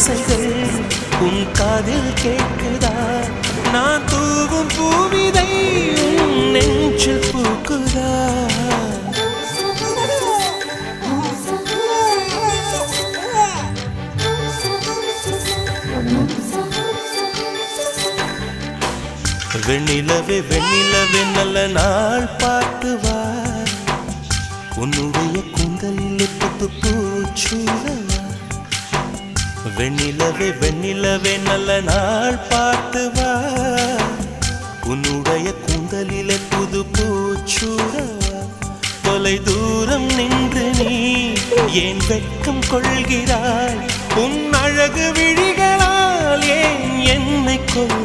ஓசைகள் உன் காதில் கேட்குதா? நான் தூவும் பூவிதை உன் நெஞ்சில் பூக்குதா? வெண்ணிலவே வெண்ணிலவே நல்ல நாள் பார்த்து வா, உன்னுடைய கூந்தலில் புத்து பூச்சூடவா. வெண்ணிலவே வெண்ணிலவே நல்ல நாள் பார்த்து வா, உன்னுடைய கூந்தலில் புது பூச்சூடவா. தொலை தூரம் நின்று நீ ஏன் வெட்கம் கொள்கிறாய்? உன் அழகு விழிகளால் ஏன் என்னை கொள்